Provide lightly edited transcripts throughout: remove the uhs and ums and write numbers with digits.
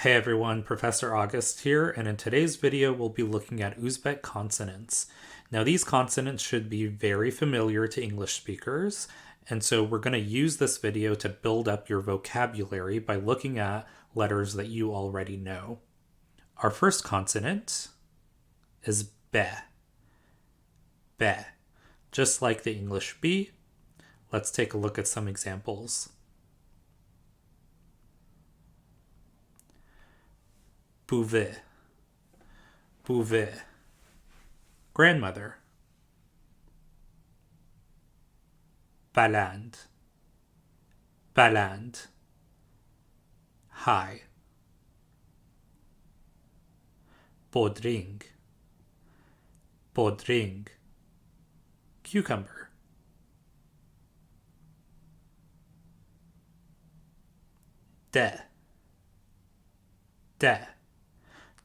Hey everyone, Professor August here, and in today's video we'll be looking at Uzbek consonants. Now these consonants should be very familiar to English speakers, and so we're going to use this video to build up your vocabulary by looking at letters that you already know. Our first consonant is be. Be. Just like the English B, let's take a look at some examples. Pouvait, pouvait. Grandmother. Balande, balande. High. Podring, podring. Cucumber. De, de.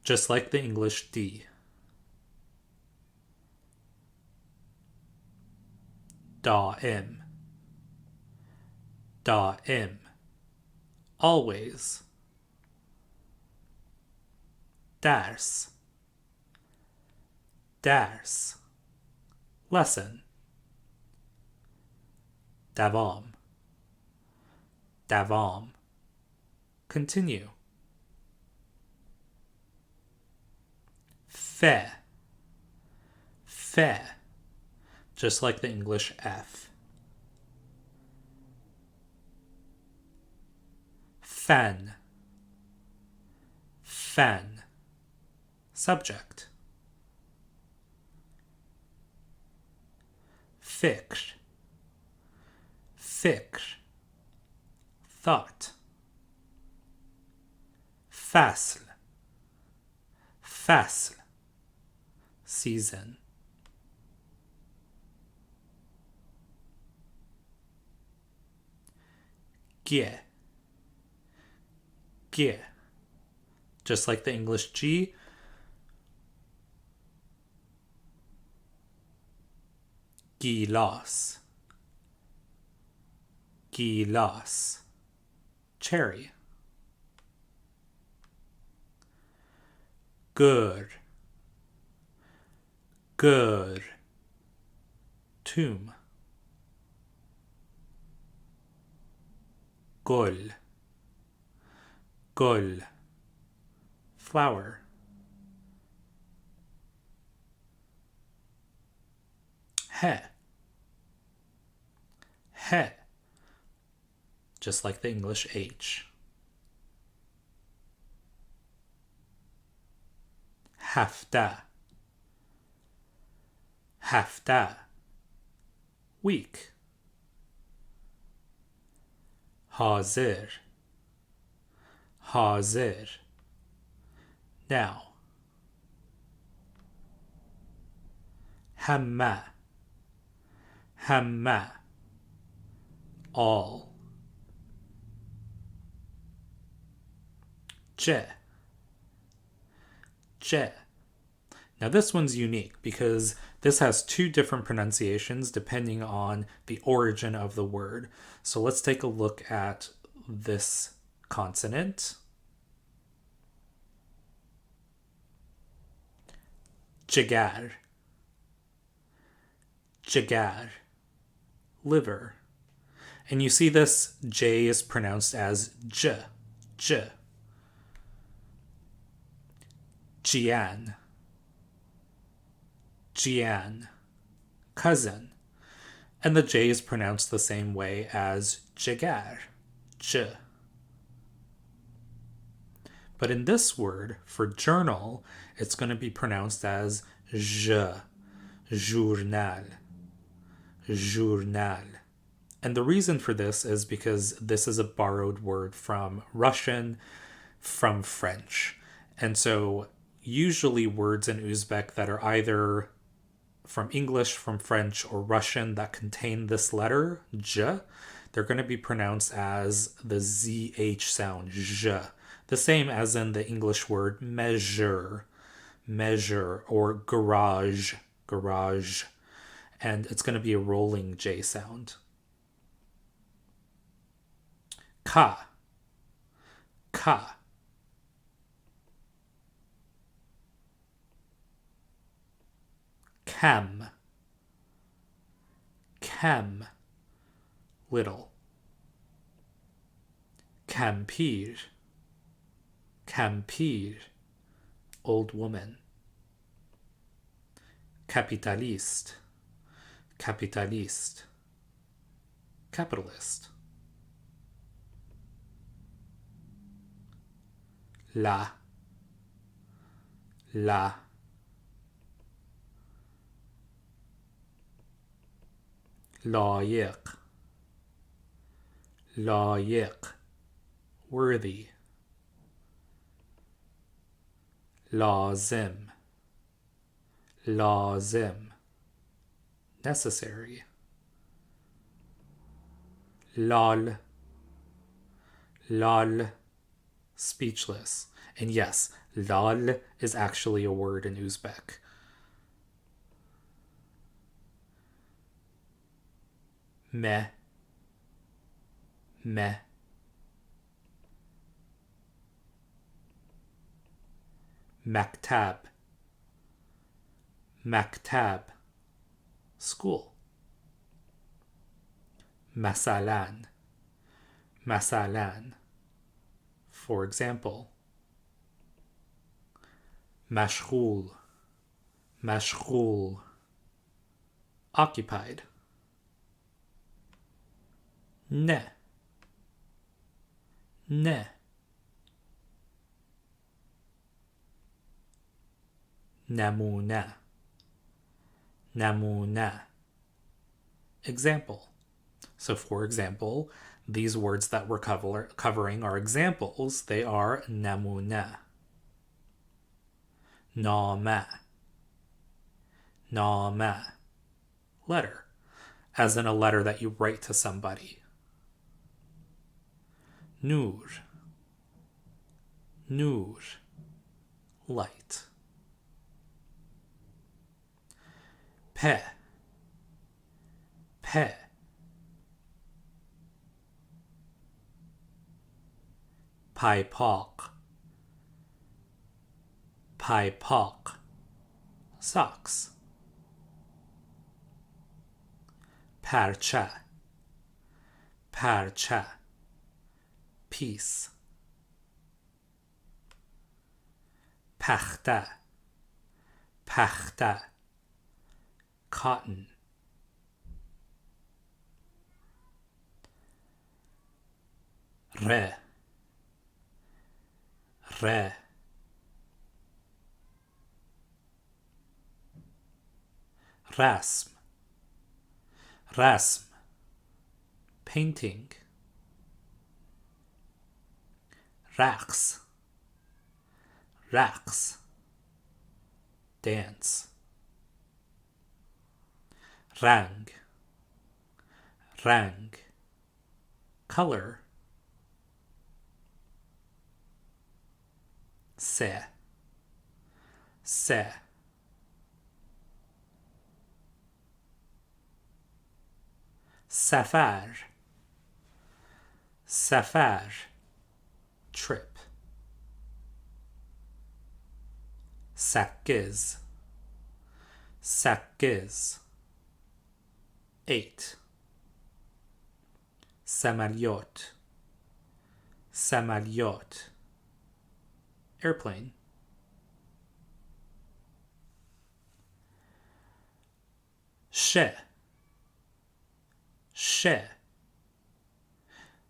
Just like the English D. Daim, daim. Always. Ders, ders. Lesson. Davam, davam. Continue. Fe, fe. Just like the English F. Fan, fan. Subject. Fikr, fikr. Thought. Fasl, fasl. Season. Gie, gie. Just like the English G. Gilas, gilas. Cherry. Gur, gur. Tomb. Gol, gol. Flower. He, he. Just like the English H. Hafta, hafta. Week. Hazir, hazir. Now. Hamma, hamma. All. Je, je. Now this one's unique because this has two different pronunciations depending on the origin of the word. So let's take a look at this consonant. Jigar, jigar. Liver. And you see this J is pronounced as J, J. Jian, Jian. Cousin. And the J is pronounced the same way as jigar, J. But in this word, for journal, it's going to be pronounced as je, journal, journal. And the reason for this is because this is a borrowed word from Russian, from French. And so usually words in Uzbek that are either from English, from French, or Russian that contain this letter, j, they're going to be pronounced as the ZH sound, j. The same as in the English word measure, measure, or garage, garage. And it's going to be a rolling J sound. Ka, ka. Chem. Chem. Little. Campir. Campir. Old woman. Capitalist. Capitalist. Capitalist. La. La. لایق. لایق. Worthy. لازم. لازم. Necessary. Lal. Lal. Speechless. And yes, lal is actually a word in Uzbek. Meh. Meh. Maktab. Maktab. School. Masalan. Masalan. For example. Mashghul. Mashghul. Occupied. Ne. Ne. Namuna. Namuna. Example. So for example, these words that we're covering are examples. They are namuna. Nama. Nama. Letter. As in a letter that you write to somebody. Nur. Nur. Light. Pe. Pe. Paipak. Paipak. Socks. Parcha. Parcha. Peace. Pakhta. Pakhta. Cotton. Re. Re. Rasm. Rasm. Painting. Raqs. Raqs. Dance. Rang. Rang. Color. Se. Se. Safar. Safar. Trip. Sakkiz. Sakkiz. 8. Samalyot. Samalyot. Airplane. She. She.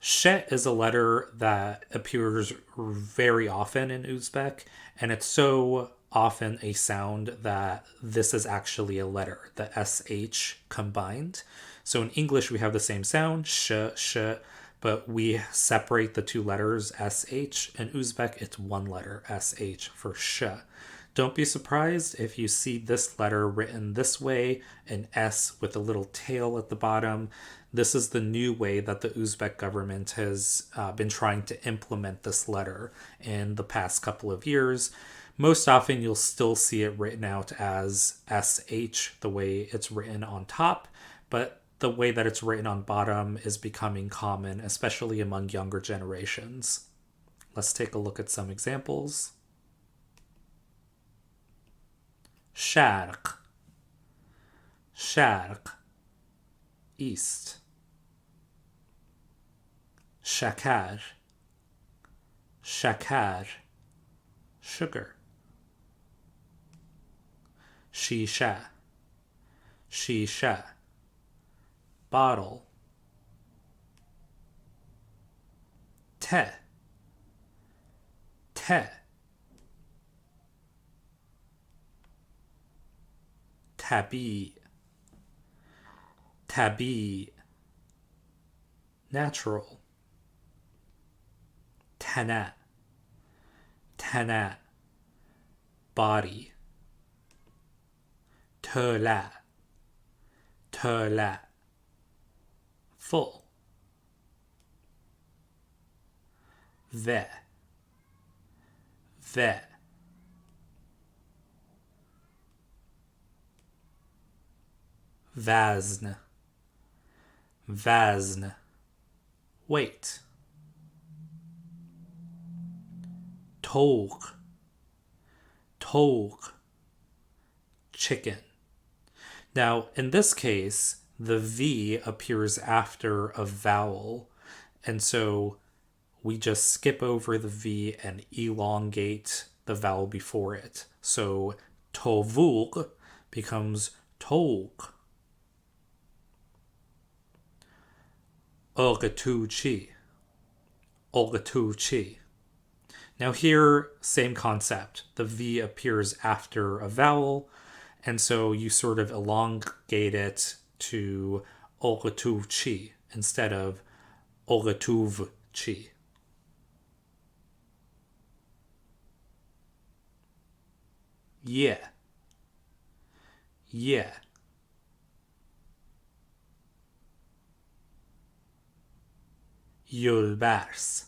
She is a letter that appears very often in Uzbek, and it's so often a sound that this is actually a letter, the SH combined. So in English, we have the same sound, sh, but we separate the two letters SH. In Uzbek, it's one letter, SH, for sh. Don't be surprised if you see this letter written this way, an S with a little tail at the bottom. This is the new way that the Uzbek government has been trying to implement this letter in the past couple of years. Most often, you'll still see it written out as SH, the way it's written on top, but the way that it's written on bottom is becoming common, especially among younger generations. Let's take a look at some examples. Sharq. شرق east. شکر شکر sugar. شیشه شیشه bottle. ته ته طبیع طبیع natural. تنه تنه body. تله تله full. the وزن وزن weight. طوق طوق chicken. Now, in this case, the V appears after a vowel, and so we just skip over the V and elongate the vowel before it. So, tovuk becomes touk. Ogatuchi. Ogatuchi. Now here, same concept. The V appears after a vowel, and so you sort of elongate it to Ogatuchi instead of Ogatuvchi. Yeah. Yeah. Yulbars.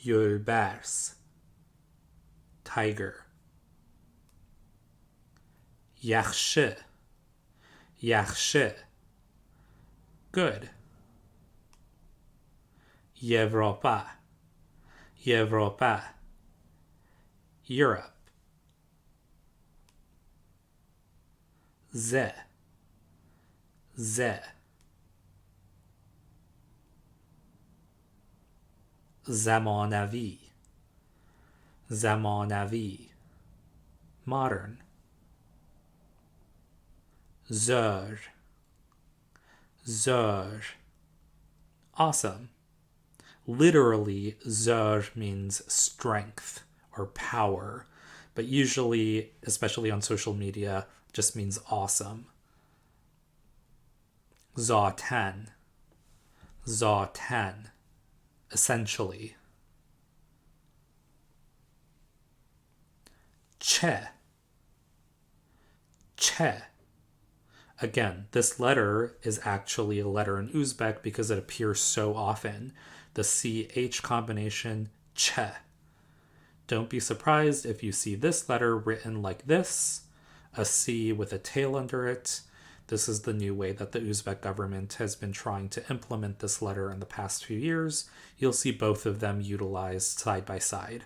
Yulbars. Tiger. Yaxshi. Yaxshi. Good. Yevropa. Yevropa. Europe. Ze. Ze. زمانوی زمانوی modern. زر زر awesome. Literally, زر means strength or power, but usually, especially on social media, just means awesome. ذاتاً ذاتاً essentially. Che. Che. Again, this letter is actually a letter in Uzbek because it appears so often. The CH combination, che. Don't be surprised if you see this letter written like this, a C with a tail under it. This is the new way that the Uzbek government has been trying to implement this letter in the past few years. You'll see both of them utilized side by side.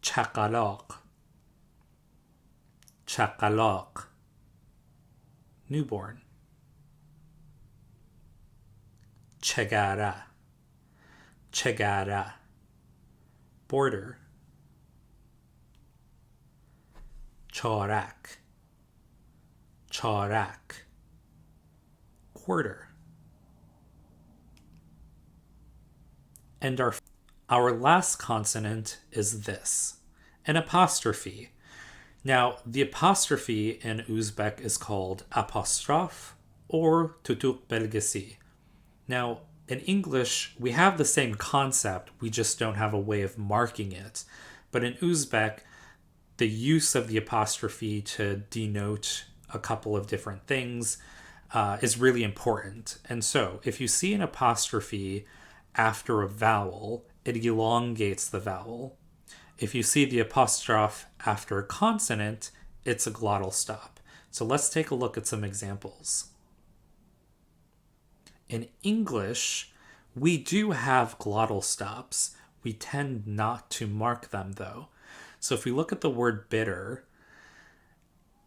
Chakalak. Chakalak. Newborn. Chegara. Chegara. Border. Chorak. Chorak. Quarter. And our last consonant is this, an apostrophe. Now, the apostrophe in Uzbek is called apostrophe or tutuk belgesi. Now, in English, we have the same concept, we just don't have a way of marking it. But in Uzbek, the use of the apostrophe to denote a couple of different things is really important. And so, if you see an apostrophe after a vowel, it elongates the vowel. If you see the apostrophe after a consonant, it's a glottal stop. So let's take a look at some examples. In English, we do have glottal stops. We tend not to mark them though. So if we look at the word bitter,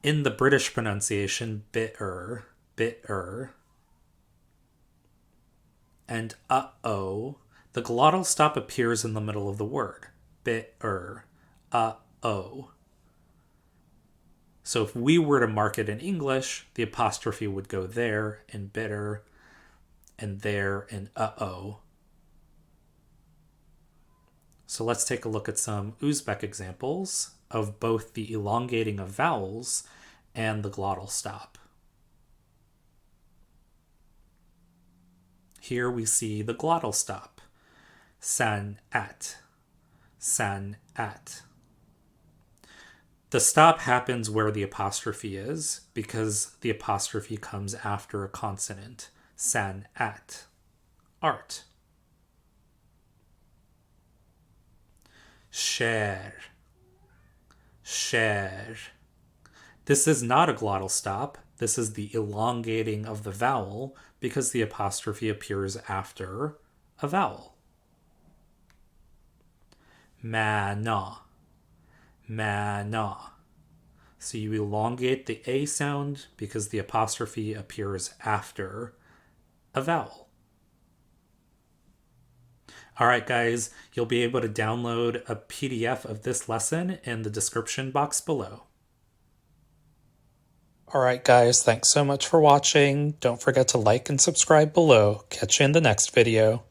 in the British pronunciation, bitter, bitter, and uh-oh, the glottal stop appears in the middle of the word. Bitter, uh-oh. So if we were to mark it in English, the apostrophe would go there in bitter and there in uh-oh. So let's take a look at some Uzbek examples of both the elongating of vowels and the glottal stop. Here we see the glottal stop. San at. San at. The stop happens where the apostrophe is because the apostrophe comes after a consonant. San at. Art. Share. Share. This is not a glottal stop. This is the elongating of the vowel because the apostrophe appears after a vowel. Mana. Mana. So you elongate the A sound because the apostrophe appears after a vowel. All right, guys, you'll be able to download a PDF of this lesson in the description box below. All right, guys, thanks so much for watching. Don't forget to like and subscribe below. Catch you in the next video.